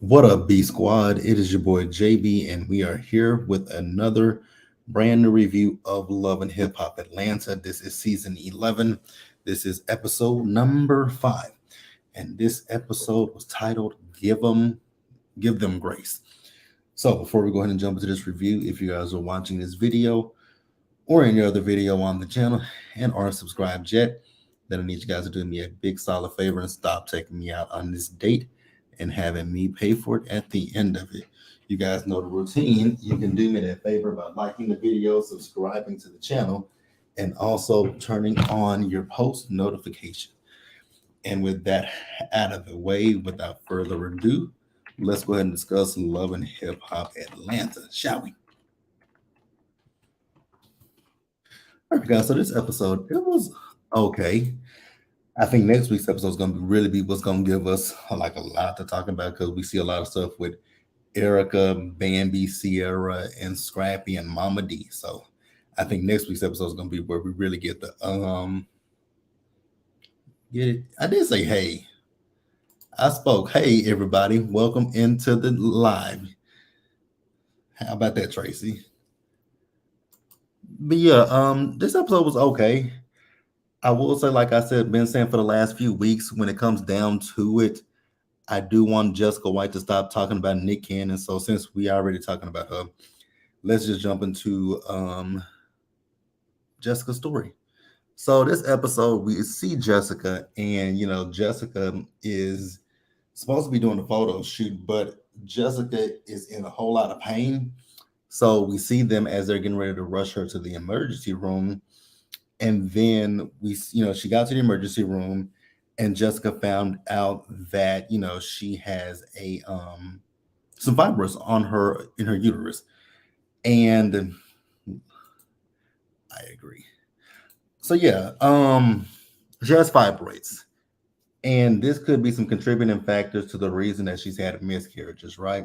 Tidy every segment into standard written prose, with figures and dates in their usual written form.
What up, B Squad? It is your boy JB, and we are here with another brand new review of Love and Hip Hop Atlanta. This is season 11. This is episode number 5, and this episode was titled Give Them Grace." So, before we go ahead and jump into this review, if you guys are watching this video or any other video on the channel and aren't subscribed yet, then I need you guys to do me a big solid favor and stop taking me out on this date and having me pay for it at the end of it. You guys know the routine. You can do me that favor by liking the video, subscribing to the channel, and also turning on your post notification. And with that out of the way, without further ado, let's go ahead and discuss Love and Hip Hop Atlanta, shall we? All right, guys. So this episode, it was okay. I think next week's episode is going to really be what's going to give us like a lot to talk about because we see a lot of stuff with Erica, Bambi, Sierra, and Scrappy and Mama D. So I think next week's episode is going to be where we really get the get it. I did say hey. I spoke. Hey everybody, welcome into the live. How about that, Tracy? But yeah, this episode was okay. I will say, like I said, been saying for the last few weeks, when it comes down to it, I do want Jessica White to stop talking about Nick Cannon. So since we already talking about her, let's just jump into Jessica's story. So this episode, we see Jessica, and Jessica is supposed to be doing the photo shoot, but Jessica is in a whole lot of pain. So we see them as they're getting ready to rush her to the emergency room, and then she got to the emergency room, and Jessica found out that she has a some fibroids on her in her uterus, and I agree. So yeah, she has fibroids, and this could be some contributing factors to the reason that she's had miscarriages, right?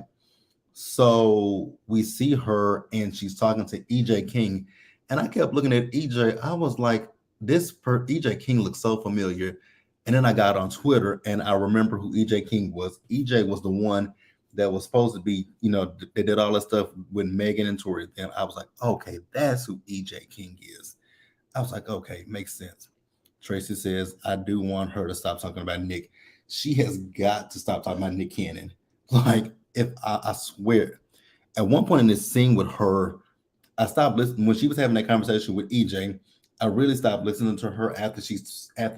So we see her, and she's talking to EJ King, and I kept looking at EJ. I was like, EJ King looks so familiar. And then I got on Twitter, and I remember who EJ King was. EJ was the one that was supposed to be, they did all that stuff with Megan and Tori. And I was like, okay, that's who EJ King is. I was like, okay, makes sense. Tracy says, I do want her to stop talking about Nick. She has got to stop talking about Nick Cannon. Like, if I swear, at one point in this scene with her, I stopped listening when she was having that conversation with EJ. I really stopped listening to her after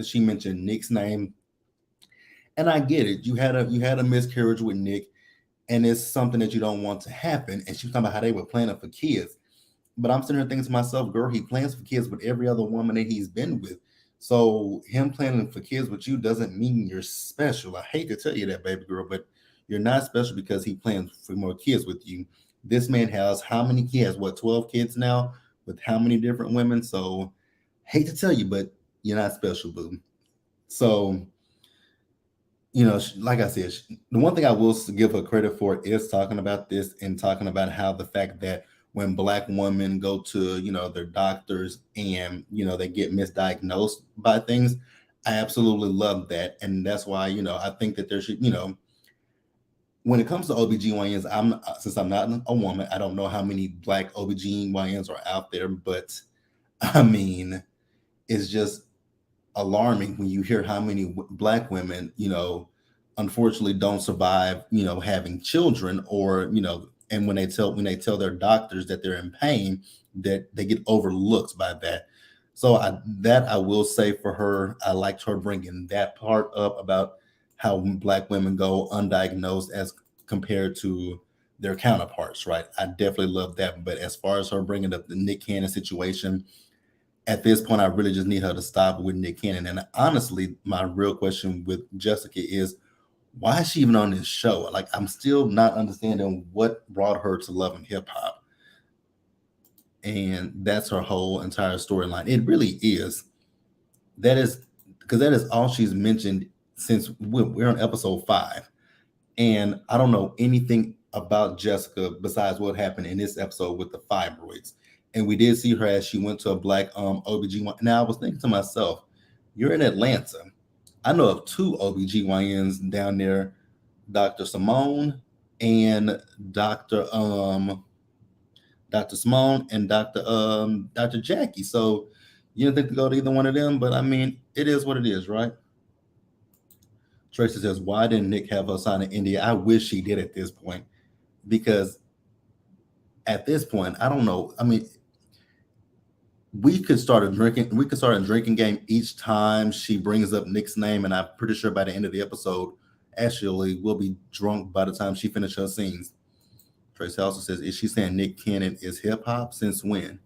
she mentioned Nick's name. And I get it. You had a miscarriage with Nick, and it's something that you don't want to happen. And she was talking about how they were planning for kids. But I'm sitting here thinking to myself, girl, he plans for kids with every other woman that he's been with. So him planning for kids with you doesn't mean you're special. I hate to tell you that, baby girl, but you're not special because he plans for more kids with you. This man has how many kids? What, 12 kids now with how many different women? So hate to tell you, but you're not special, boo. So, like I said, the one thing I will give her credit for is talking about this and talking about how the fact that when Black women go to, their doctors and, they get misdiagnosed by things, I absolutely love that. And that's why, I think that there should, when it comes to OBGYNs, since I'm not a woman, I don't know how many Black OBGYNs are out there, but I mean, it's just alarming when you hear how many Black women, unfortunately don't survive, having children, or and when they tell their doctors that they're in pain, that they get overlooked by that. So I will say for her, I liked her bringing that part up about how Black women go undiagnosed as compared to their counterparts, right? I definitely love that. But as far as her bringing up the Nick Cannon situation, at this point, I really just need her to stop with Nick Cannon. And honestly, my real question with Jessica is, why is she even on this show? Like, I'm still not understanding what brought her to Love and Hip Hop. And that's her whole entire storyline. It really is. That is because that is all she's mentioned since we're on episode 5. And I don't know anything about Jessica besides what happened in this episode with the fibroids. And we did see her as she went to a Black OBGYN. Now, I was thinking to myself, you're in Atlanta. I know of 2 OBGYNs down there, Dr. Simone and Dr. Dr. Simone and Dr. Jackie. So you didn't think to go to either one of them, but I mean, it is what it is, right? Tracy says, why didn't Nick have her sign in India? I wish he did at this point, because at this point, I don't know. I mean, we could start a drinking game each time she brings up Nick's name, and I'm pretty sure by the end of the episode, actually, we'll be drunk by the time she finishes her scenes. Tracy also says, is she saying Nick Cannon is hip hop? Since when?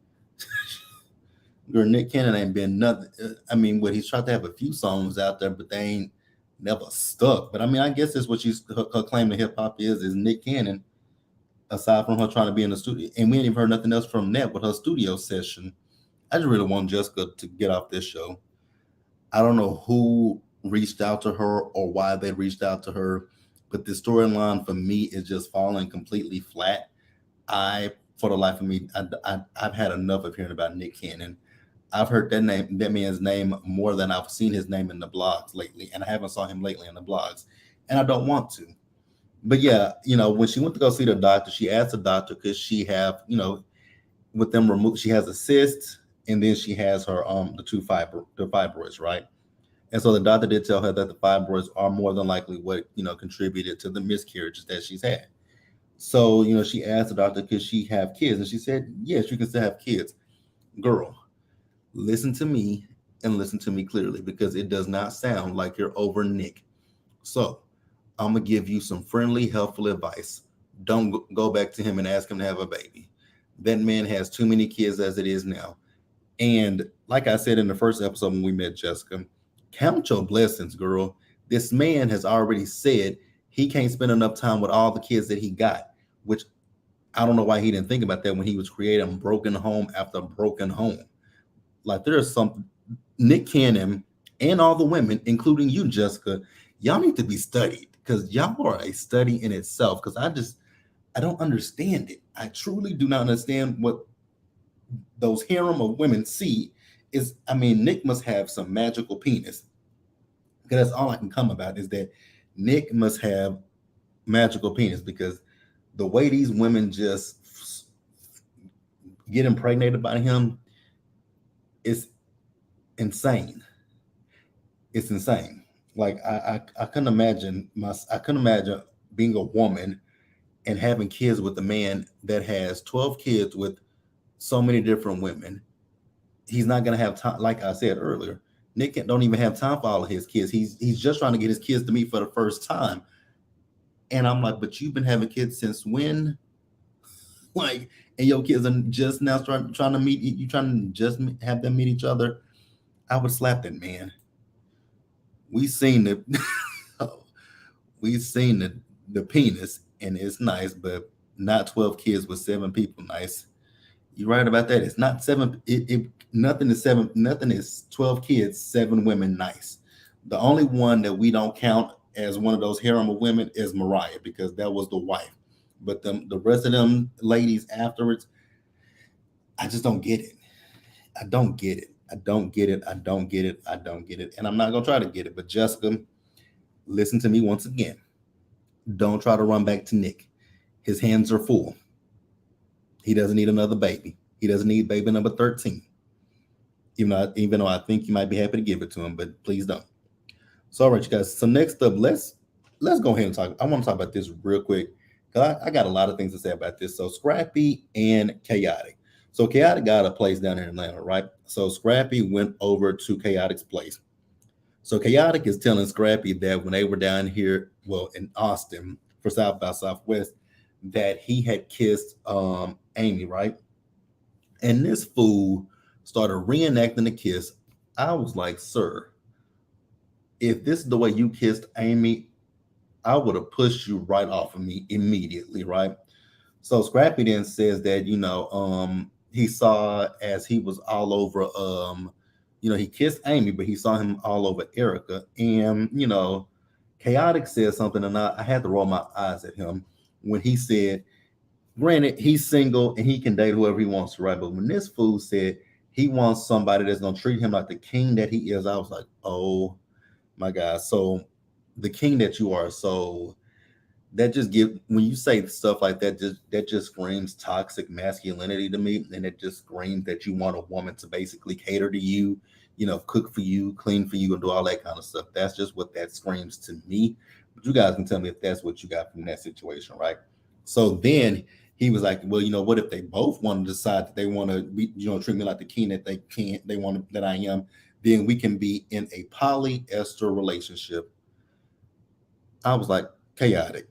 Girl, Nick Cannon ain't been nothing. I mean, what he's tried to have a few songs out there, but they ain't never stuck. But I mean, I guess that's what her claim to hip hop is Nick Cannon. Aside from her trying to be in the studio, and we ain't even heard nothing else from that with her studio session. I just really want Jessica to get off this show. I don't know who reached out to her or why they reached out to her, but the storyline for me is just falling completely flat. For the life of me, I've had enough of hearing about Nick Cannon. I've heard that man's name more than I've seen his name in the blogs lately, and I haven't saw him lately in the blogs, and I don't want to. But yeah, when she went to go see the doctor, she asked the doctor, could she have, with them removed, she has a cyst, and then she has her the fibroids, right? And so the doctor did tell her that the fibroids are more than likely what contributed to the miscarriages that she's had. So she asked the doctor, could she have kids, and she said yes, you can still have kids. Girl, listen to me and listen to me clearly, because it does not sound like you're over Nick. So I'm gonna give you some friendly, helpful advice. Don't go back to him and ask him to have a baby. That man has too many kids as it is now. And like I said in the first episode when we met Jessica, count your blessings, girl. This man has already said he can't spend enough time with all the kids that he got, which I don't know why he didn't think about that when he was creating broken home after broken home. Like there's something, Nick Cannon and all the women, including you, Jessica, y'all need to be studied, because y'all are a study in itself. Because I don't understand it. I truly do not understand what those harem of women see. Is, I mean, Nick must have some magical penis, because that's all I can come about, is that Nick must have magical penis, because the way these women just get impregnated by him is insane. It's insane. Like I couldn't imagine being a woman and having kids with a man that has 12 kids with so many different women. He's not gonna have time. Like I said earlier, Nick don't even have time for all of his kids. He's just trying to get his kids to meet for the first time. And I'm like, but you've been having kids since when? Like, and your kids are just now trying to meet you, trying to just have them meet each other. I would slap that man. We seen the we seen the penis, and it's nice, but not 12 kids with 7 people nice. You're right about that. It's not 7. Nothing is 7. Nothing is 12 kids, 7 women nice. The only one that we don't count as one of those harem of women is Mariah, because that was the wife. But the rest of them ladies afterwards, I just don't get it. I don't get it. I don't get it. I don't get it. I don't get it. And I'm not gonna try to get it. But Jessica, listen to me once again. Don't try to run back to Nick. His hands are full. He doesn't need another baby. He doesn't need baby number 13. Even though I think you might be happy to give it to him, but please don't. So all right, you guys. So next up, let's go ahead and talk. I want to talk about this real quick, because I got a lot of things to say about this. So Scrappy and Chaotic. So Chaotic got a place down here in Atlanta, right? So Scrappy went over to Chaotic's place. So Chaotic is telling Scrappy that when they were down here, well, in Austin for South by Southwest, that he had kissed Amy, right? And this fool started reenacting the kiss. I was like, sir, if this is the way you kissed Amy, I would have pushed you right off of me immediately, right? So Scrappy then says that, he saw as he was all over, he kissed Amy, but he saw him all over Erica. And, Chaotic said something, and I had to roll my eyes at him when he said, granted, he's single and he can date whoever he wants to, right? But when this fool said he wants somebody that's going to treat him like the king that he is, I was like, oh my God. So the king that you are. So that just give when you say stuff like that, just screams toxic masculinity to me, and it just screams that you want a woman to basically cater to you, cook for you, clean for you, and do all that kind of stuff. That's just what that screams to me. But you guys can tell me if that's what you got from that situation, right? So then he was like, well, what if they both want to decide that they want to be, treat me like the king that they can't, they want that I am, then we can be in a polyester relationship. I was like, chaotic.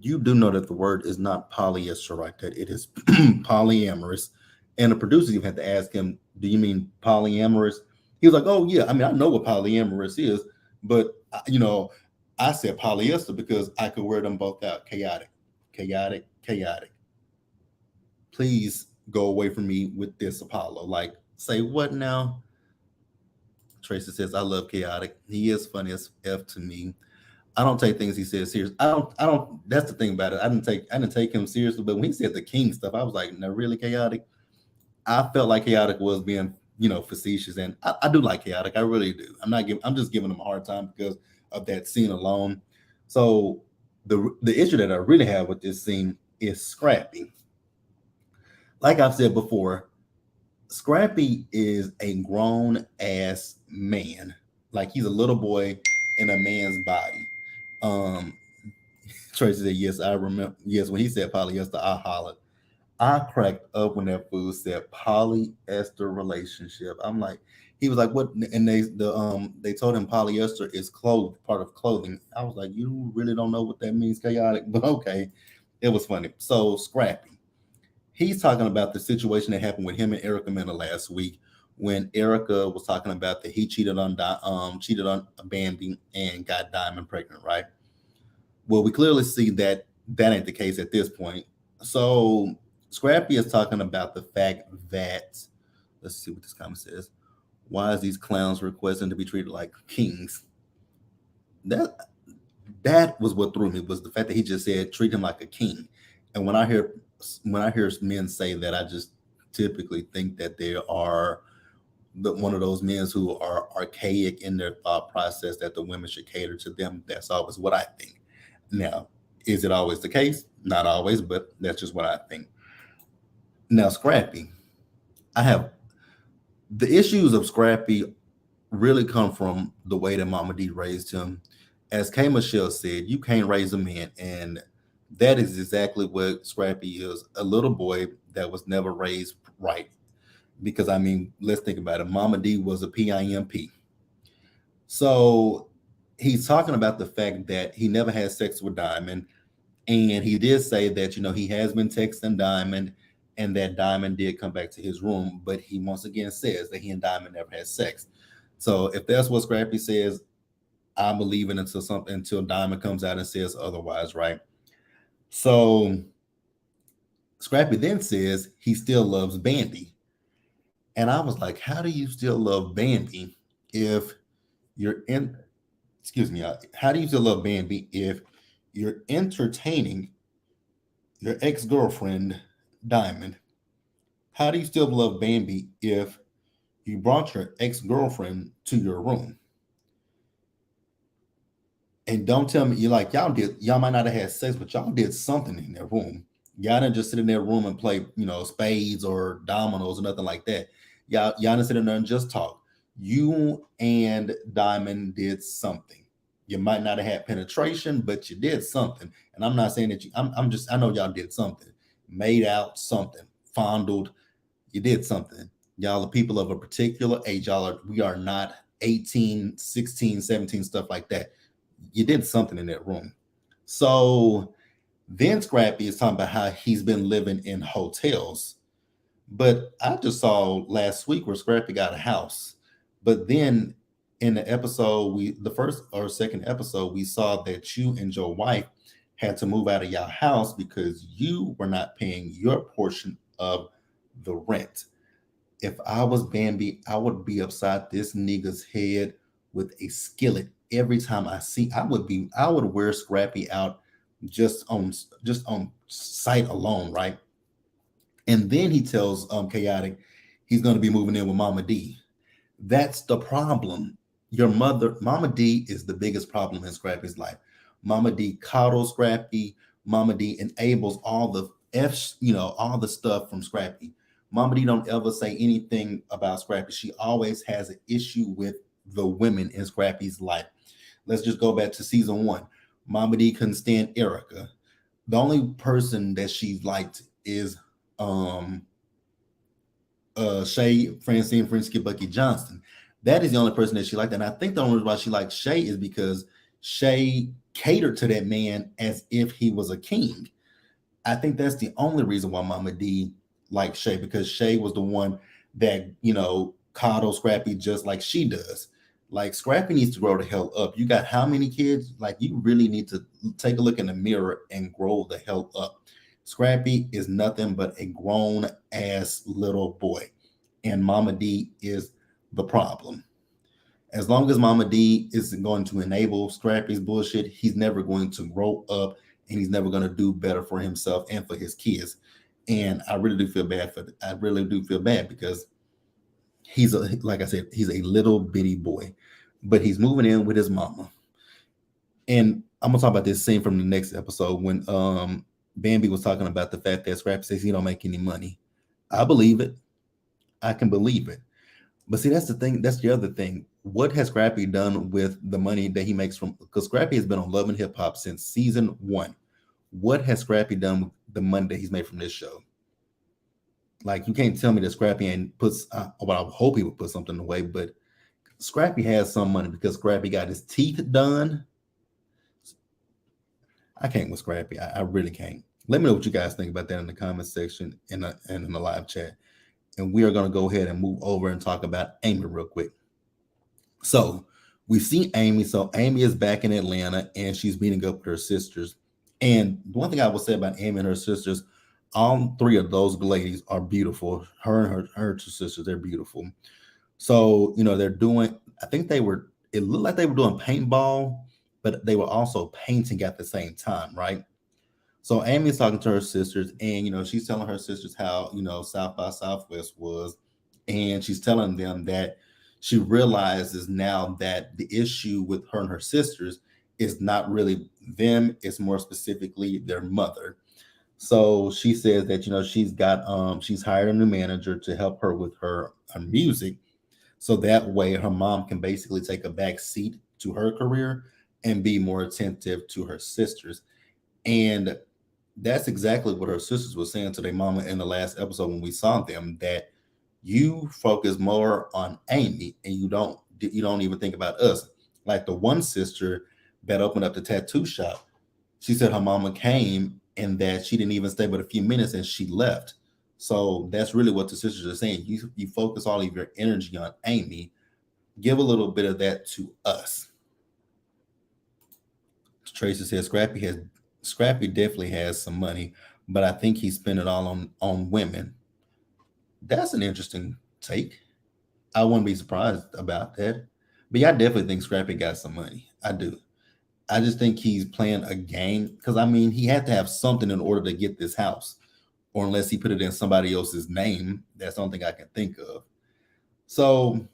You do know that the word is not polyester, right? That it is polyamorous. And the producers even had to ask him, do you mean polyamorous? He was like, oh, yeah. I mean, I know what polyamorous is, but, I said polyester because I could wear them both out. Chaotic, chaotic, chaotic. Please go away from me with this, Apollo. Like, say what now? Tracy says, I love chaotic. He is funny as F to me. I don't take things he says serious. I don't. That's the thing about it. I didn't take him seriously. But when he said the king stuff, I was like, no, really chaotic. I felt like chaotic was being, facetious, and I do like chaotic. I really do. I'm just giving him a hard time because of that scene alone. So the issue that I really have with this scene is Scrappy. Like I've said before, Scrappy is a grown ass man. Like he's a little boy in a man's body. Um, Tracy said, yes, I remember. Yes, when he said polyester, I hollered. I cracked up when that fool said polyester relationship. I'm like, he was like, what? And they told him polyester is part of clothing. I was like, you really don't know what that means, chaotic, but okay. It was funny. So Scrappy, he's talking about the situation that happened with him and Erica Mena last week when Erica was talking about that he cheated on Bambi and got Diamond pregnant, right? Well, we clearly see that that ain't the case at this point. So Scrappy is talking about the fact that, let's see what this comment says. Why is these clowns requesting to be treated like kings? That that was what threw me, was the fact that he just said treat him like a king. And when I hear men say that, I just typically think that they are one of those men who are archaic in their thought process, that the women should cater to them. That's always what I think. Now, is it always the case? Not always, but that's just what I think. Now, Scrappy, I have the issues of Scrappy really come from the way that Mama D raised him. As K Michelle said, you can't raise a man, and that is exactly what Scrappy is, a little boy that was never raised right. Because I mean, let's think about it. Mama D was a PIMP. So he's talking about the fact that he never had sex with Diamond. And he did say that, he has been texting Diamond and that Diamond did come back to his room. But he once again says that he and Diamond never had sex. So if that's what Scrappy says, I believe it until Diamond comes out and says otherwise, right? So Scrappy then says he still loves Bambi. And I was like, how do you still love Bambi if you're in, excuse me, how do you still love Bambi if you're entertaining your ex-girlfriend, Diamond? How do you still love Bambi if you brought your ex-girlfriend to your room? And don't tell me you like y'all might not have had sex, but y'all did something in their room. Y'all didn't just sit in their room and play, spades or dominoes or nothing like that. Y'all didn't sit in there and just talk. You and Diamond did something. You might not have had penetration, but you did something. And I'm not saying that I know y'all did something. Made out something, fondled, you did something. Y'all are people of a particular age. We are not 18, 16, 17, stuff like that. You did something in that room. So then Scrappy is talking about how he's been living in hotels. But I just saw last week where Scrappy got a house. But then in the first or second episode, we saw that you and your wife had to move out of your house because you were not paying your portion of the rent. If I was Bambi, I would be upside this nigga's head with a skillet every time I would wear Scrappy out just on sight alone, right? And then he tells Chaotic he's going to be moving in with Mama D. That's the problem. Your mother, Mama D, is the biggest problem in Scrappy's life. Mama D coddles Scrappy. Mama D enables all the all the stuff from Scrappy. Mama D don't ever say anything about Scrappy. She always has an issue with the women in Scrappy's life. Let's just go back to season one. Mama D couldn't stand Erica. The only person that she liked is um Shay Francine Frinsky Bucky Johnson. That is the only person that she liked. And I think the only reason why she liked Shay is because Shay catered to that man as if he was a king. I think that's the only reason why Mama D liked Shay, because Shay was the one that, coddled Scrappy just like she does. Like, Scrappy needs to grow the hell up. You got how many kids? Like, you really need to take a look in the mirror and grow the hell up. Scrappy is nothing but a grown ass little boy, and Mama D is the problem. As long as Mama D isn't going to enable Scrappy's bullshit, he's never going to grow up, and he's never going to do better for himself and for his kids. And I really do feel bad I really do feel bad because like I said, he's a little bitty boy, but he's moving in with his mama. And I'm gonna talk about this scene from the next episode when Bambi was talking about the fact that Scrappy says he don't make any money. I believe it. I can believe it. But see, that's the thing. That's the other thing. What has Scrappy done with the money that he makes from? Because Scrappy has been on Love and Hip Hop since season one. What has Scrappy done with the money that he's made from this show? Like, you can't tell me that Scrappy ain't puts. Well, I hope he would put something away, but Scrappy has some money because Scrappy got his teeth done. I can't with Scrappy. I really can't. Let me know what you guys think about that in the comment section and in the live chat. And we are going to go ahead and move over and talk about Amy real quick. So we see Amy. So Amy is back in Atlanta and she's meeting up with her sisters. And one thing I will say about Amy and her sisters, all three of those ladies are beautiful. Her and her two sisters, they're beautiful. So, they're doing, I think it looked like they were doing paintball, but they were also painting at the same time, right? So Amy's talking to her sisters, and she's telling her sisters how South by Southwest was, and she's telling them that she realizes now that the issue with her and her sisters is not really them; it's more specifically their mother. So she says that she's hired a new manager to help her with her music, so that way her mom can basically take a back seat to her career and be more attentive to her sisters. And that's exactly what her sisters were saying to their mama in the last episode when we saw them, that you focus more on Amy and you don't even think about us. Like the one sister that opened up the tattoo shop, she said her mama came and that she didn't even stay but a few minutes and she left. So that's really what the sisters are saying. You focus all of your energy on Amy, give a little bit of that to us. Tracy says Scrappy definitely has some money, but I think he spent it all on women. That's an interesting take. I wouldn't be surprised about that. But yeah, I definitely think Scrappy got some money. I do. I just think he's playing a game because he had to have something in order to get this house, or unless he put it in somebody else's name. That's the only thing I can think of. So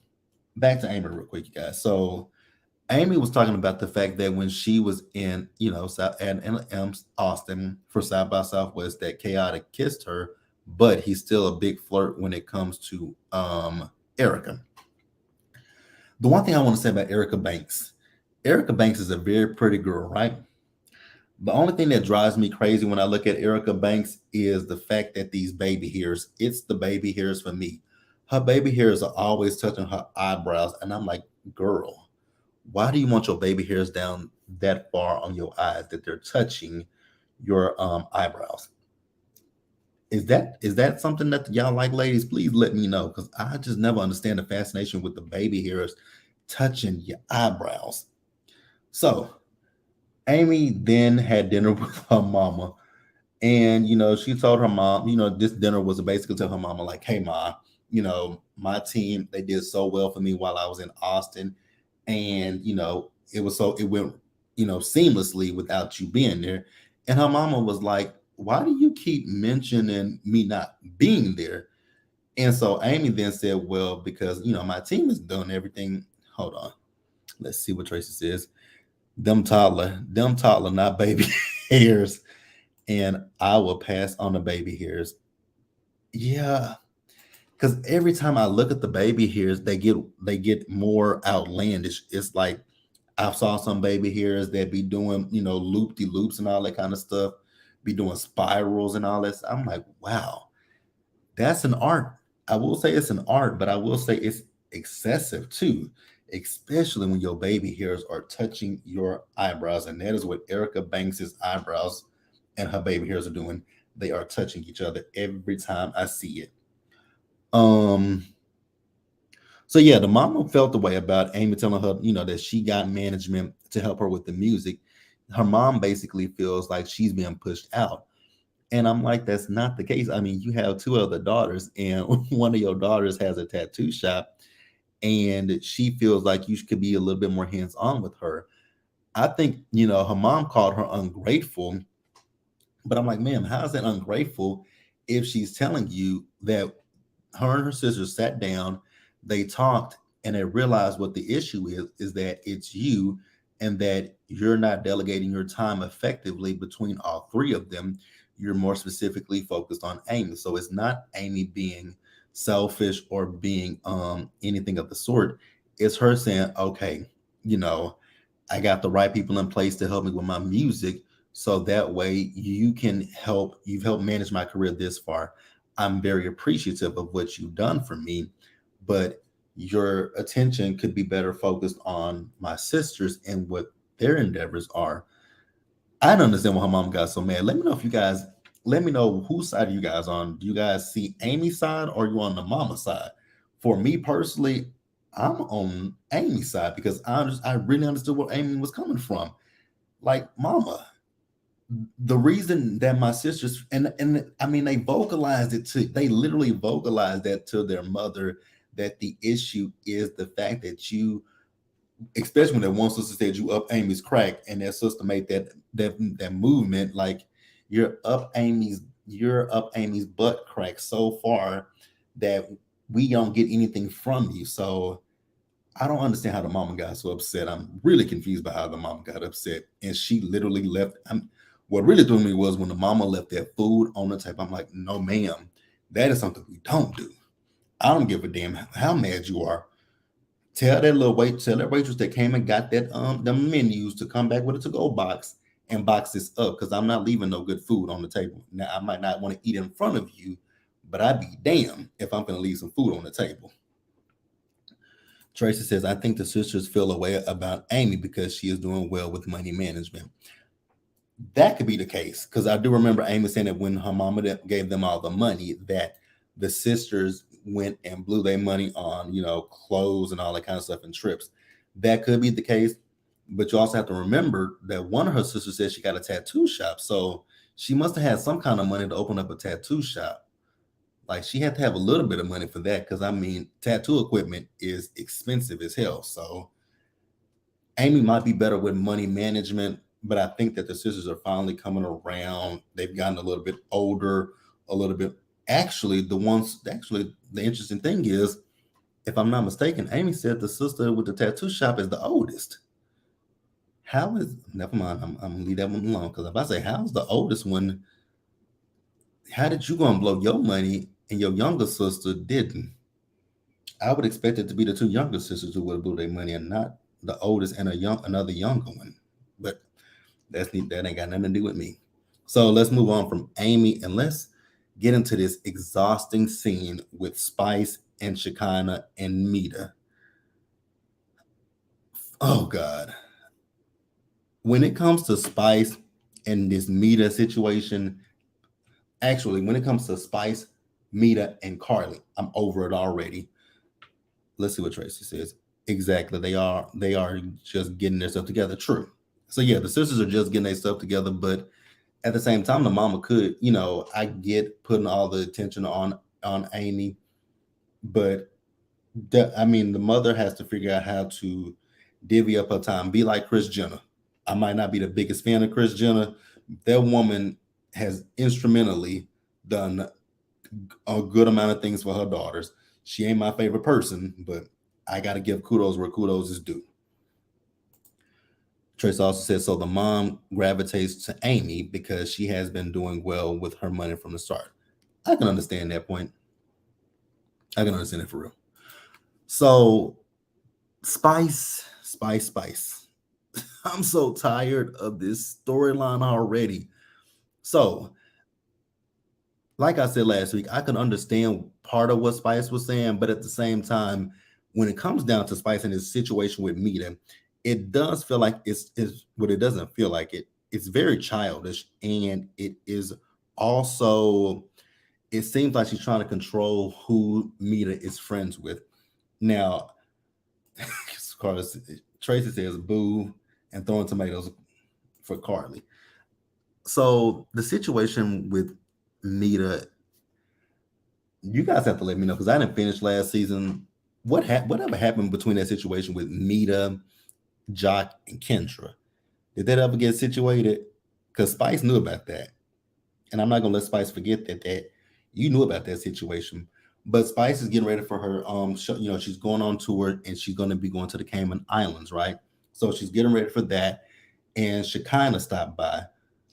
back to Amy real quick, you guys. So Amy was talking about the fact that when she was in, Austin for South by Southwest, that Chaotic kissed her, but he's still a big flirt when it comes to Erica. The one thing I want to say about Erica Banks is a very pretty girl, right? The only thing that drives me crazy when I look at Erica Banks is the fact that these baby hairs, it's the baby hairs for me. Her baby hairs are always touching her eyebrows, and I'm like, girl, why do you want your baby hairs down that far on your eyes that they're touching your eyebrows? Is that something that y'all like, ladies? Please let me know, because I just never understand the fascination with the baby hairs touching your eyebrows. So Amy then had dinner with her mama, and she told her mom, this dinner was basically to her mama, like, hey ma, my team, they did so well for me while I was in Austin, and it went seamlessly without you being there. And her mama was like, why do you keep mentioning me not being there? And so Amy then said, well, because my team is doing everything. Hold on, let's see what Tracy says. them toddler, not baby hairs, and I will pass on the baby hairs. Yeah, because every time I look at the baby hairs, they get more outlandish. It's like I saw some baby hairs that be doing, loop de loops and all that kind of stuff, be doing spirals and all that. I'm like, wow, that's an art. I will say it's an art, but I will say it's excessive too, especially when your baby hairs are touching your eyebrows. And that is what Erica Banks's eyebrows and her baby hairs are doing. They are touching each other every time I see it. Um, so yeah, the mama felt the way about Amy telling her, that she got management to help her with the music. Her mom basically feels like she's being pushed out. And I'm like, that's not the case. I mean, you have two other daughters, and one of your daughters has a tattoo shop, and she feels like you could be a little bit more hands on with her. I think, her mom called her ungrateful, but I'm like, ma'am, how is that ungrateful if she's telling you that her and her sister sat down, they talked, and they realized what the issue is that it's you, and that you're not delegating your time effectively between all three of them. You're more specifically focused on Amy. So it's not Amy being selfish or being anything of the sort. It's her saying, okay, you know, I got the right people in place to help me with my music. So that way you've helped manage my career this far. I'm very appreciative of what you've done for me, but your attention could be better focused on my sisters and what their endeavors are. I don't understand why her mom got so mad. Let me know whose side are you guys on. Do you guys see Amy's side or are you on the mama side? For me personally, I'm on Amy's side because I really understood where Amy was coming from. Like, mama, the reason that my sisters and I mean they literally vocalized that to their mother, that the issue is the fact that you, especially when that one sister said you up Amy's crack, and that sister made that movement, like you're up Amy's butt crack so far that we don't get anything from you. So I don't understand how the mama got so upset. I'm really confused by how the mama got upset. And she literally left. What really threw me was when the mama left that food on the table. I'm like, no, ma'am, that is something we don't do. I don't give a damn how mad you are. Tell that waitress that came and got the menus to come back with a to-go box and box this up, because I'm not leaving no good food on the table. Now I might not want to eat in front of you, but I'd be damned if I'm gonna leave some food on the table. Tracy says, I think the sisters feel a way about Amy because she is doing well with money management. That could be the case, because I do remember Amy saying that when her mama gave them all the money, that the sisters went and blew their money on, clothes and all that kind of stuff and trips. That could be the case, but you also have to remember that one of her sisters said she got a tattoo shop, so she must have had some kind of money to open up a tattoo shop. Like, she had to have a little bit of money for that, because I mean, tattoo equipment is expensive as hell. So Amy might be better with money management, but I think that the sisters are finally coming around. They've gotten a little bit older, a little bit. Actually, the interesting thing is, if I'm not mistaken, Amy said the sister with the tattoo shop is the oldest. How is, never mind, I'm gonna leave that one alone, because if I say, how's the oldest one, how did you go and blow your money and your younger sister didn't? I would expect it to be the two younger sisters who would have blew their money, and not the oldest and another younger one. But that ain't got nothing to do with me. So let's move on from Amy and let's get into this exhausting scene with Spice and Shekinah and Meda. Oh God. When it comes to Spice and this Meda situation, actually, when it comes to Spice, Meda, and Carly, I'm over it already. Let's see what Tracy says. Exactly. They are just getting their stuff together. True. So yeah, the sisters are just getting their stuff together, but at the same time, the mama could, I get putting all the attention on Amy, but I mean, the mother has to figure out how to divvy up her time. Be like Chris Jenner. I might not be the biggest fan of Chris Jenner. That woman has instrumentally done a good amount of things for her daughters. She ain't my favorite person, but I got to give kudos where kudos is due. Trace also says, so the mom gravitates to Amy because she has been doing well with her money from the start. I can understand that point. I can understand it for real. So, Spice. I'm so tired of this storyline already. So, like I said last week, I can understand part of what Spice was saying, but at the same time, when it comes down to Spice and his situation with Meda, it does feel like it's what it doesn't feel like it. It's very childish, and it is also. It seems like she's trying to control who Meda is friends with. Now, Carlos, Tracy says boo and throwing tomatoes for Carly. So the situation with Meda, you guys have to let me know because I didn't finish last season. Whatever happened between that situation with Meda, Jock, and Kendra? Did that ever get situated? Because Spice knew about that, and I'm not gonna let Spice forget that you knew about that situation. But Spice is getting ready for her show, she's going on tour and she's going to be going to the Cayman Islands, right? So she's getting ready for that, and Shekinah stopped by.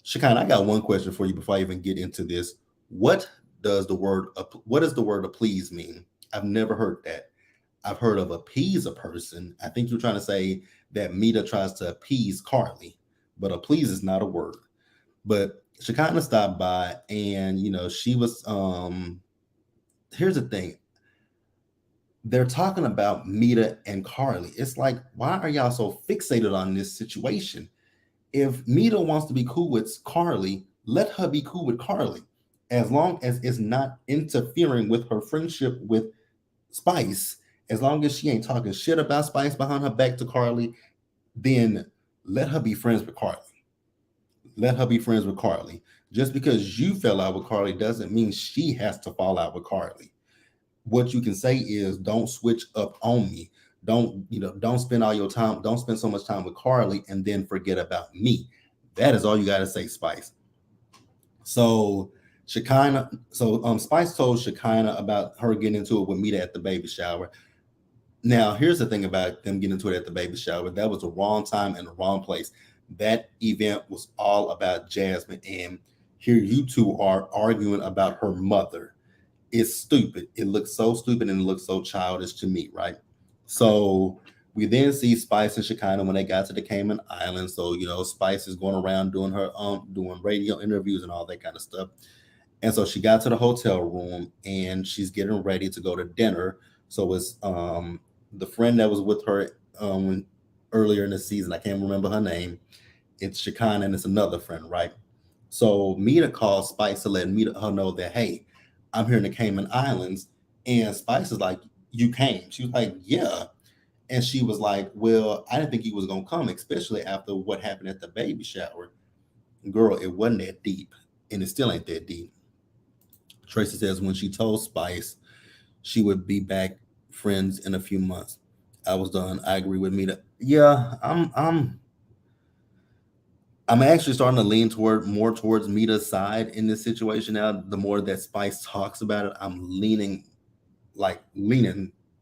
Shekinah, I got one question for you before I even get into this. What what does the word "please" mean? I've never heard that. I've heard of appease a person. I think you're trying to say that Meda tries to appease Carly, but appease is not a word. But Shekinah stopped by, and she was. Here's the thing: they're talking about Meda and Carly. It's like, why are y'all so fixated on this situation? If Meda wants to be cool with Carly, let her be cool with Carly, as long as it's not interfering with her friendship with Spice. As long as she ain't talking shit about Spice behind her back to Carly, then let her be friends with Carly. Let her be friends with Carly. Just because you fell out with Carly doesn't mean she has to fall out with Carly. What you can say is, don't switch up on me. Don't spend all your time, don't spend so much time with Carly and then forget about me. That is all you got to say, Spice. So Spice told Shekinah about her getting into it with Meda at the baby shower. Now, here's the thing about them getting into it at the baby shower. That was the wrong time and the wrong place. That event was all about Jasmine, and here you two are arguing about her mother. It's stupid. It looks so stupid and it looks so childish to me, right? So we then see Spice and Shekinah when they got to the Cayman Islands. So Spice is going around doing her doing radio interviews and all that kind of stuff. And so she got to the hotel room and she's getting ready to go to dinner. So it's the friend that was with her earlier in the season. I can't remember her name. It's Shekinah and it's another friend, right? So Meda calls Spice to let her know that, hey, I'm here in the Cayman Islands. And Spice is like, you came. She was like, yeah. And she was like, well, I didn't think he was going to come, especially after what happened at the baby shower. Girl, it wasn't that deep. And it still ain't that deep. Tracy says when she told Spice she would be back friends in a few months. I was done. I agree with Meda. Yeah, I'm actually starting to lean more towards Meta's side in this situation now. The more that Spice talks about it, I'm leaning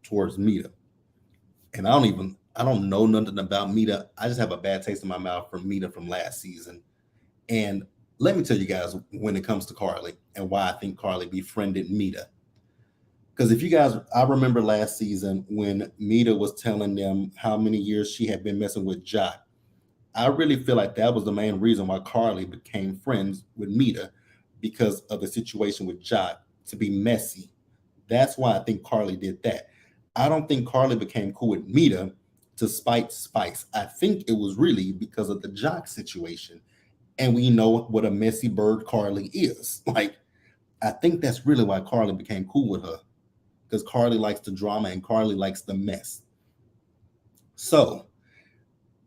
towards Meta. And I don't know nothing about Meta. I just have a bad taste in my mouth from Meta from last season. And let me tell you guys when it comes to Carly and why I think Carly befriended Meta. Because if you guys, I remember last season when Meta was telling them how many years she had been messing with Jock. I really feel like that was the main reason why Carly became friends with Meta because of the situation with Jock to be messy. That's why I think Carly did that. I don't think Carly became cool with Meta to spite Spice. I think it was really because of the Jock situation. And we know what a messy bird Carly is. Like, I think that's really why Carly became cool with her because Carly likes the drama and Carly likes the mess. So,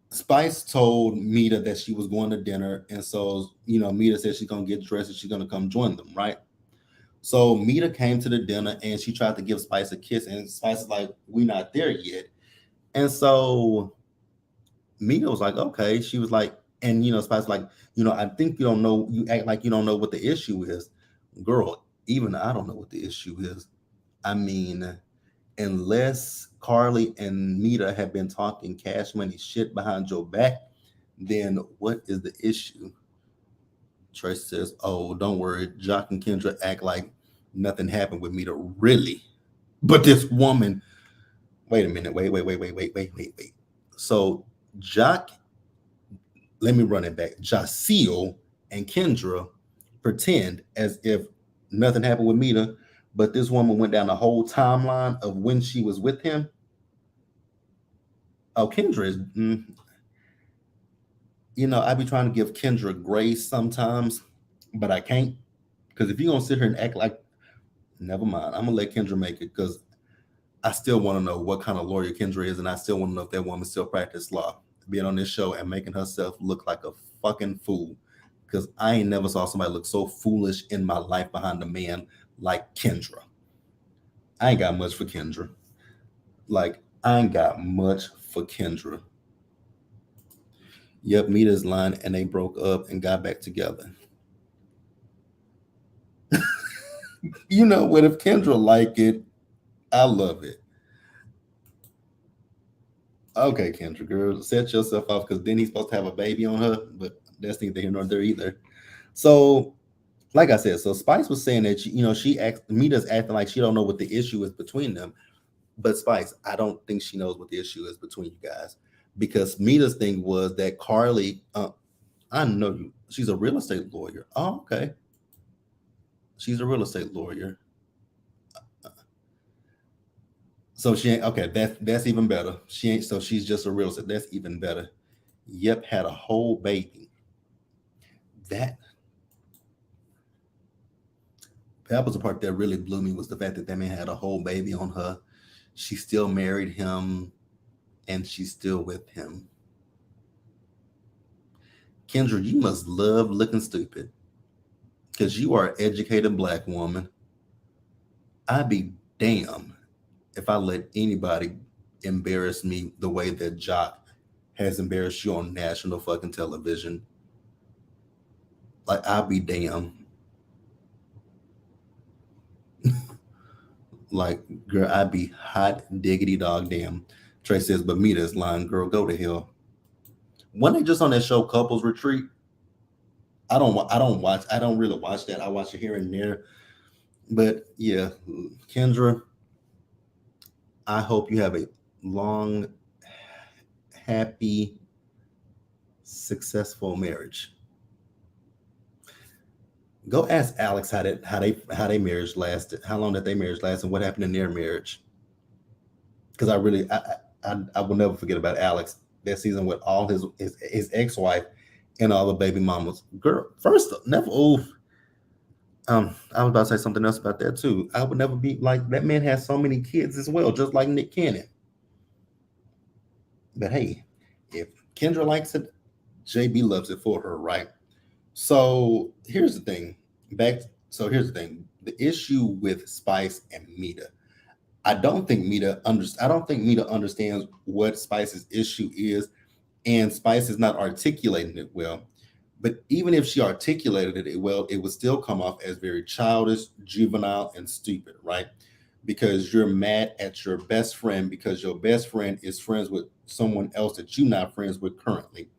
Spice told Meta that she was going to dinner, and so Meta said she's gonna get dressed and she's gonna come join them, right? So Meta came to the dinner and she tried to give Spice a kiss, and Spice is like, "We not there yet." And so Meta was like, "Okay." She was like, and Spice was like, "I think you don't know. You act like you don't know what the issue is, girl. Even I don't know what the issue is. I mean, unless Carly and Meta have been talking cash money shit behind your back, then what is the issue? Trace says, "Oh, don't worry. Jock and Kendra act like nothing happened with me to really. But this woman, wait a minute. Wait. So Jock, let me run it back. Jaceel and Kendra pretend as if nothing happened with Meta, but this woman went down the whole timeline of when she was with him. Oh, Kendra is, I be trying to give Kendra grace sometimes, but I can't. Because if you're going to sit here and act like, never mind, I'm going to let Kendra make it because I still want to know what kind of lawyer Kendra is, and I still want to know if that woman still practices law. Being on this show and making herself look like a fucking fool. Because I ain't never saw somebody look so foolish in my life behind a man like Kendra. I ain't got much for Kendra. Like, I ain't got much for Kendra. Yep, Meta's lying, and they broke up and got back together. You know what? If Kendra like it, I love it. Okay, Kendra, girl, set yourself off because then he's supposed to have a baby on her, but that's neither here nor there either. So, like I said, so Spice was saying that she acts Meta's acting like she don't know what the issue is between them. But Spice, I don't think she knows what the issue is between you guys because Meta's thing was that Carly, I know you. She's a real estate lawyer. Oh, okay. She's a real estate lawyer. So she ain't okay. That's even better. She ain't. So she's just a real estate. That's even better. Yep, had a whole baby. That that was the part that really blew me was the fact that that man had a whole baby on her. She still married him, and she's still with him. Kendra, you must love looking stupid because you are an educated black woman. I'd be damn if I let anybody embarrass me the way that Jock has embarrassed you on national fucking television. Like, I'd be damn. Like, girl, I'd be hot diggity dog damn. Trey says, but Meta's lying, girl, go to hell. When they just on that show Couples Retreat, I don't really watch that. I watch it here and there. But yeah, Kendra, I hope you have a long, happy, successful marriage. Go ask Alex how they marriage lasted, how long did they marriage last, and what happened in their marriage. Because I will never forget about Alex that season with all his ex wife and all the baby mamas. Girl, first never. Oh, I was about to say something else about that too. I would never be like that man has so many kids as well, just like Nick Cannon. But hey, if Kendra likes it, JB loves it for her, right? So here's the thing. Here's the thing. The issue with Spice and Meta. I don't think Meta understands what Spice's issue is, and Spice is not articulating it well. But even if she articulated it well, it would still come off as very childish, juvenile, and stupid, right? Because you're mad at your best friend because your best friend is friends with someone else that you're not friends with currently.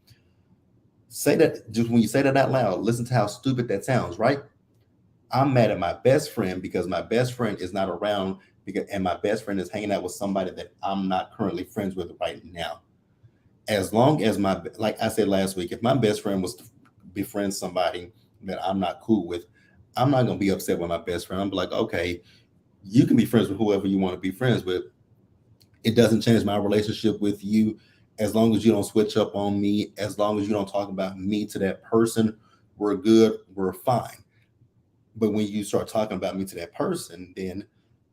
Say that just when you say that out loud, listen to how stupid that sounds, right? I'm mad at my best friend because my best friend is not around and my best friend is hanging out with somebody that I'm not currently friends with right now. As long as like I said last week, if my best friend was to befriend somebody that I'm not cool with, I'm not gonna be upset with my best friend. I'm be like, okay, you can be friends with whoever you want to be friends with. It doesn't change my relationship with you as long as you don't switch up on me, as long as you don't talk about me to that person, we're good, we're fine. But when you start talking about me to that person, then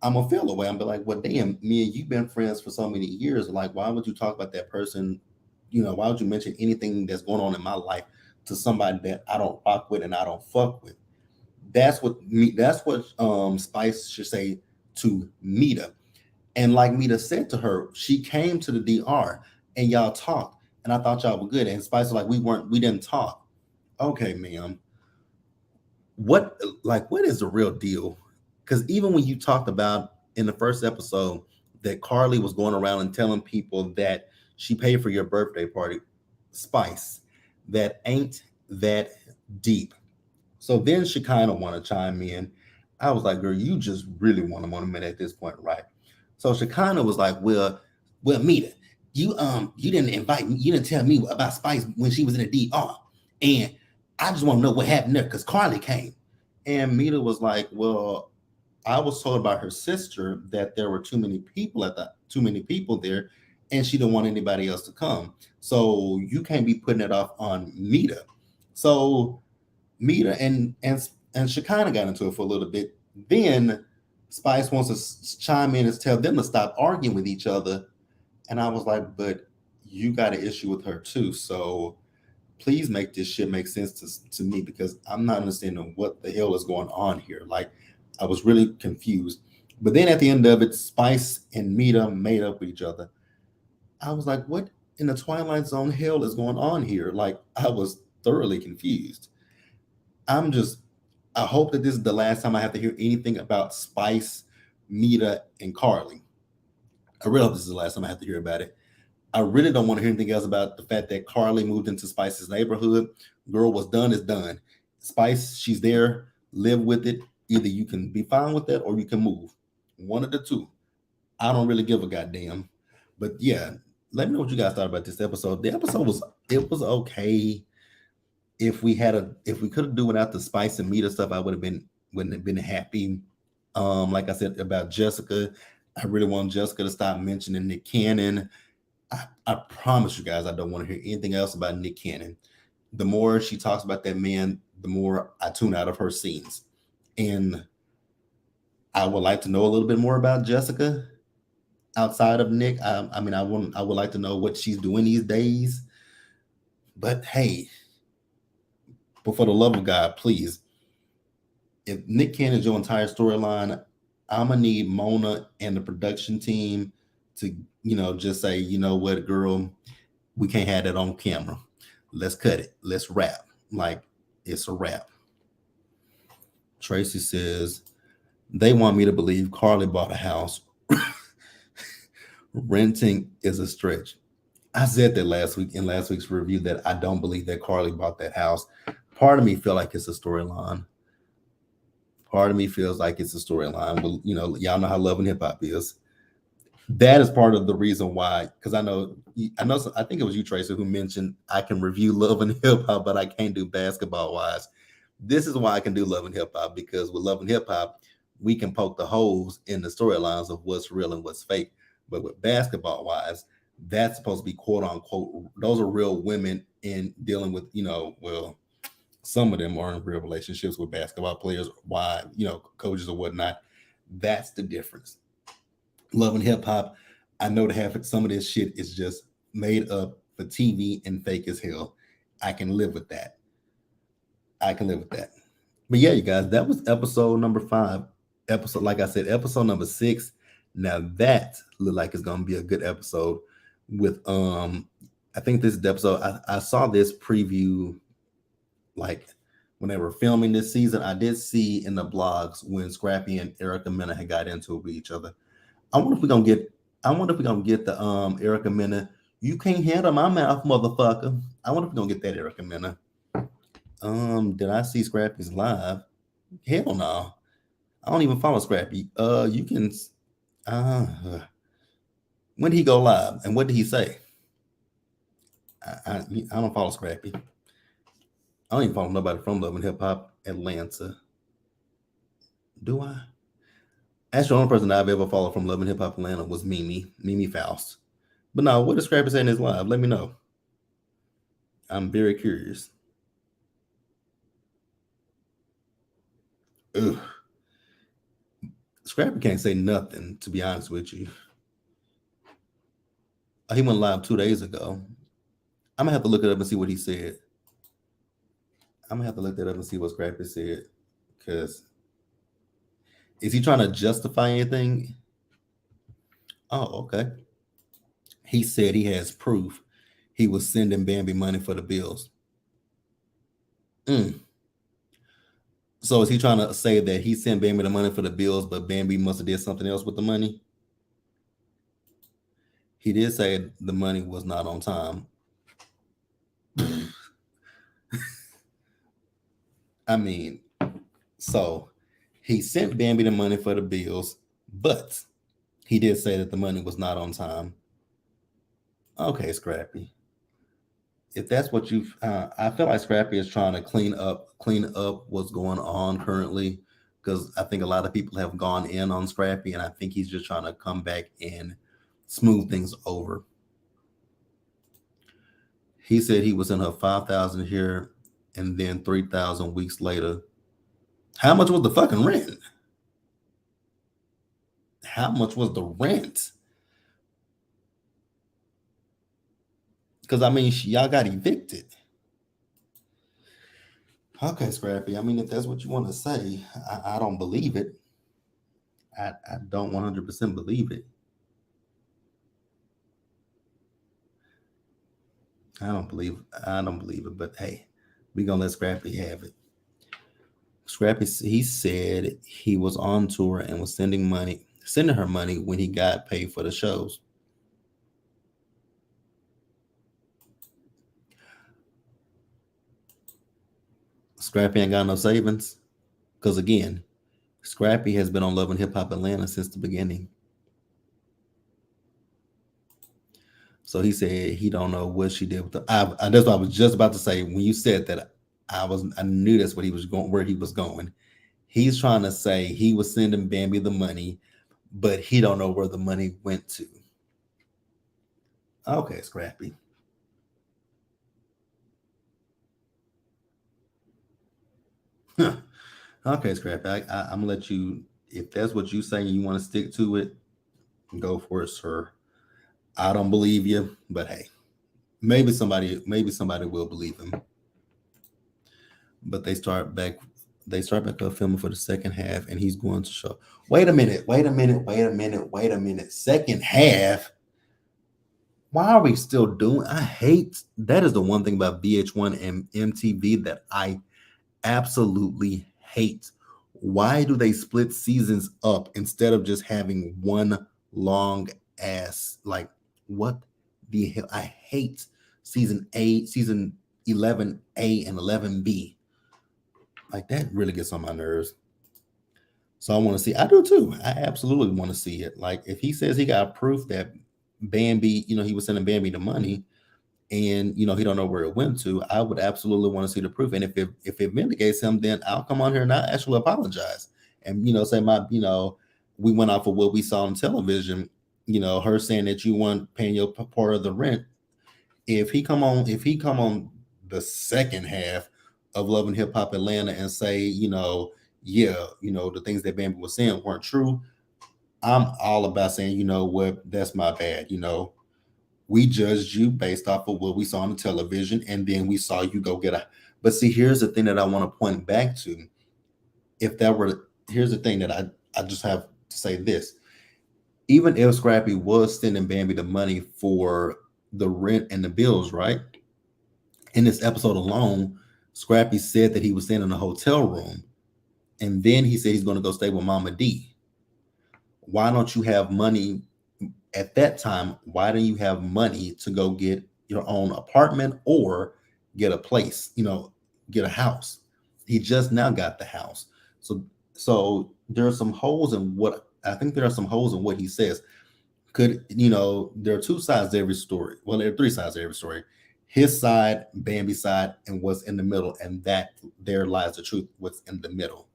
I'm gonna feel away. I'm be like, well, damn, me and you've been friends for so many years. Like, why would you talk about that person? Why would you mention anything that's going on in my life to somebody that I don't rock with and I don't fuck with? That's what Spice should say to Meta. And like Meta said to her, she came to the DR and y'all talked, and I thought y'all were good. And Spice was like, we didn't talk. Okay, ma'am. What is the real deal? Because even when you talked about in the first episode that Carly was going around and telling people that she paid for your birthday party, Spice, that ain't that deep. So then she kind of want to chime in. I was like, girl, you just really want to monument at this point, right? So she kind of was like, well, Meda, you didn't invite me, you didn't tell me about Spice when she was in the DR. And I just want to know what happened there because Carly came. And Meda was like, well, I was told by her sister that there were too many people there, and she didn't want anybody else to come. So you can't be putting it off on Meda. So Meda and Shekinah got into it for a little bit. Then Spice wants to chime in and tell them to stop arguing with each other. And I was like, but you got an issue with her too. So please make this shit make sense to me because I'm not understanding what the hell is going on here. Like, I was really confused. But then at the end of it, Spice and Meda made up with each other. I was like, what in the Twilight Zone hell is going on here? Like, I was thoroughly confused. I'm just, I hope that this is the last time I have to hear anything about Spice, Meda, and Carly. I really hope this is the last time I have to hear about it. I really don't want to hear anything else about the fact that Carly moved into Spice's neighborhood. Girl, what's done is done. Spice, she's there. Live with it. Either you can be fine with that or you can move. One of the two. I don't really give a goddamn. But yeah, let me know what you guys thought about this episode. The episode was okay. If we could have do without the Spice and Meda stuff, I wouldn't have been happy. Like I said about Jessica, I really want Jessica to stop mentioning Nick Cannon. I promise you guys, I don't want to hear anything else about Nick Cannon. The more she talks about that man, the more I tune out of her scenes. And I would like to know a little bit more about Jessica outside of Nick. I would like to know what she's doing these days. But hey, but for the love of God, please, if Nick Cannon's your entire storyline, I'm gonna need Mona and the production team to, just say, you know what, girl, we can't have that on camera. Let's cut it. Let's wrap. Like, it's a wrap. Tracy says they want me to believe Carly bought a house. Renting is a stretch. I said that last week in last week's review that I don't believe that Carly bought that house. Part of me feel like it's a storyline. Part of me feels like it's a storyline. But y'all know how Love and Hip Hop is. That is part of the reason why, because I think it was you, Tracy, who mentioned I can review Love and Hip Hop, but I can't do basketball wise. This is why I can do Love and Hip Hop, because with Love and Hip Hop, we can poke the holes in the storylines of what's real and what's fake. But with basketball wise, that's supposed to be quote unquote, those are real women in dealing with, some of them are in real relationships with basketball players, why, coaches or whatnot. That's the difference. Love and Hip Hop, I know to have some of this shit is just made up for TV and fake as hell. I can live with that. But yeah, you guys, that was episode number 5. Episode, like I said, episode number 6. Now that look like it's gonna be a good episode. With I think this is the episode. I saw this preview like when they were filming this season. I did see in the blogs when Scrappy and Erica Mena had got into it with each other. I wonder if we're gonna get the Erica Mena. You can't handle my mouth, motherfucker. I wonder if we're gonna get that Erica Mena. Did I see Scrappy's live? Hell no. I don't even follow Scrappy. You can. When did he go live and what did he say? I don't follow Scrappy. I don't even follow nobody from Love and Hip Hop Atlanta. Do I? Actually, the only person I've ever followed from Love and Hip Hop Atlanta was Mimi Faust. But no, what does Scrappy say in his live? Let me know. I'm very curious. Ugh. Scrappy can't say nothing, to be honest with you. He went live 2 days ago. I'm gonna have to look it up and see what he said. I'm gonna have to look that up and see what Scrappy said. Because is he trying to justify anything? Oh, okay. He said he has proof he was sending Bambi money for the bills. So is he trying to say that he sent Bambi the money for the bills, but Bambi must have did something else with the money? He did say the money was not on time. I mean, so he sent Bambi the money for the bills, but he did say that the money was not on time. Okay, Scrappy. If that's what you, I feel like Scrappy is trying to clean up what's going on currently, because I think a lot of people have gone in on Scrappy, and I think he's just trying to come back and smooth things over. He said he was in her 5,000 here, and then 3,000 weeks later. How much was the fucking rent? How much was the rent? Because I mean, y'all got evicted. Okay, Scrappy. I mean, if that's what you want to say, I don't believe it. I don't 100% believe it. I don't believe it. But hey, we gonna let Scrappy have it. Scrappy, he said he was on tour and was sending her money when he got paid for the shows. Scrappy ain't got no savings. Because again, Scrappy has been on Love and Hip Hop Atlanta since the beginning. So he said he don't know what she did with the. That's what I was just about to say. When you said that, I knew that's what he was going, where he was going. He's trying to say he was sending Bambi the money, but he don't know where the money went to. Okay, Scrappy. Okay, Scrappy. I'm gonna let you. If that's what you say and you want to stick to it, go for it, sir. I don't believe you, but hey, maybe somebody will believe him. But they start back up filming for the second half, and he's going to show. Wait a minute. Second half. Why are we still doing? I hate that is the one thing about VH1 and MTV that I absolutely hate. Why do they split seasons up instead of just having one long ass like what the hell? I hate season 11A and 11B. Like that really gets on my nerves. So I want to see. I do too. I absolutely want to see it. Like if he says he got proof that Bambi, he was sending Bambi the money, and he don't know where it went to, I would absolutely want to see the proof. And if it vindicates him, then I'll come on here and I actually apologize and say we went off of what we saw on television. Her saying that you weren't paying your part of the rent. If he come on the second half of Love and Hip Hop Atlanta and say, yeah, the things that Bambi was saying weren't true, I'm all about saying, what, that's my bad. We judged you based off of what we saw on the television, and then we saw you go get a. But see, here's the thing that I want to point back to. If that were, here's the thing that I just have to say this. Even if Scrappy was sending Bambi the money for the rent and the bills, right? In this episode alone, Scrappy said that he was staying in a hotel room, and then he said he's going to go stay with Mama D. Why don't you have money at that time? Why don't you have money to go get your own apartment or get a place, get a house? He just now got the house. So there are some holes in what I think there are some holes in what he says. There are two sides to every story. Well, there are three sides to every story. His side, Bambi's side, and what's in the middle, and that there lies the truth, what's in the middle.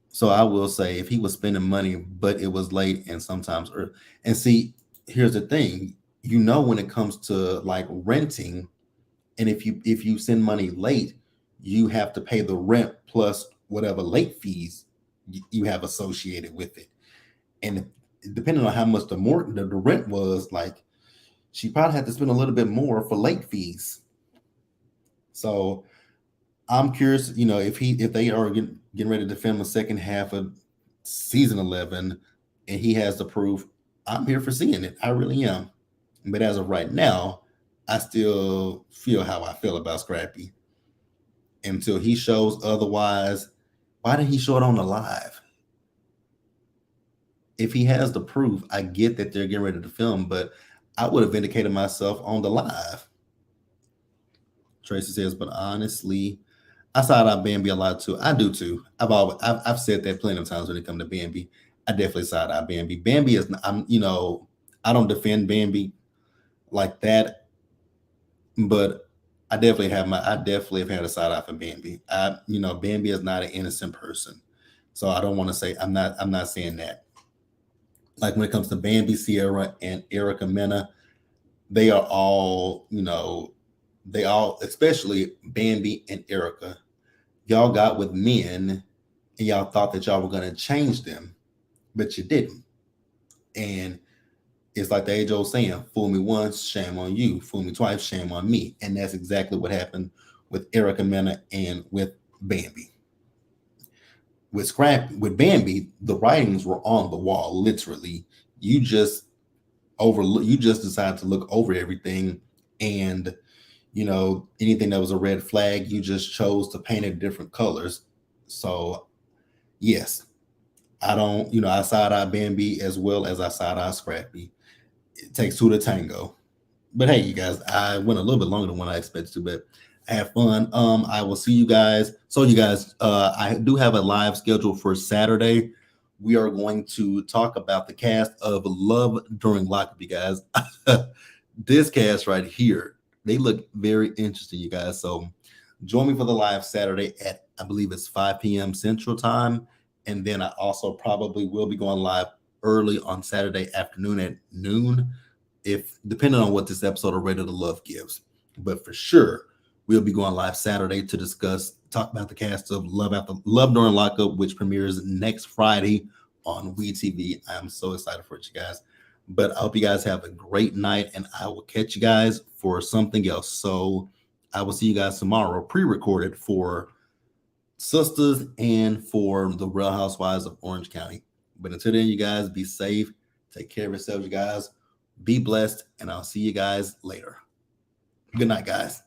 So I will say if he was spending money, but it was late and sometimes early. And see, here's the thing, when it comes to like renting, and if you send money late, you have to pay the rent plus whatever late fees you have associated with it. And depending on how much the rent was, like she probably had to spend a little bit more for late fees. So I'm curious, if they are getting ready to film the second half of season 11, and he has the proof, I'm here for seeing it. I really am. But as of right now, I still feel how I feel about Scrappy. Until he shows otherwise, why didn't he show it on the live? If he has the proof, I get that they're getting ready to film, but I would have vindicated myself on the live. Tracy says, but honestly, I side eye Bambi a lot too. I do too. I've said that plenty of times when it comes to Bambi. I definitely side eye Bambi. Bambi is I'm I don't defend Bambi like that, but I definitely have had a side eye for Bambi. Bambi is not an innocent person. So I don't want to say I'm not saying that. Like when it comes to Bambi, Sierra, and Erica Mena, they are all, they all, especially Bambi and Erica, y'all got with men and y'all thought that y'all were going to change them, but you didn't. And it's like the age old saying, fool me once, shame on you. Fool me twice, shame on me. And that's exactly what happened with Erica Mena and with Bambi. With Bambi, the writings were on the wall, literally. You just you just decided to look over everything, and anything that was a red flag, you just chose to paint it different colors. So yes, I don't, I side eye Bambi as well as I side eye Scrappy. It takes two to tango. But hey, you guys, I went a little bit longer than what I expected to, but I had fun. I will see you guys. So you guys, I do have a live schedule for Saturday. We are going to talk about the cast of Love During Lockup, you guys. This cast right here, they look very interesting, you guys. So join me for the live Saturday at, I believe it's 5 p.m. Central Time. And then I also probably will be going live early on Saturday afternoon at noon, if depending on what this episode of Rated to Love gives. But for sure, we'll be going live Saturday to talk about the cast of Love During Lockup, which premieres next Friday on WeTV. I'm so excited for it, you guys. But I hope you guys have a great night, and I will catch you guys for something else. So I will see you guys tomorrow, pre-recorded for Sisters and for the Real Housewives of Orange County. But until then, you guys be safe. Take care of yourselves, you guys. Be blessed, and I'll see you guys later. Good night, guys.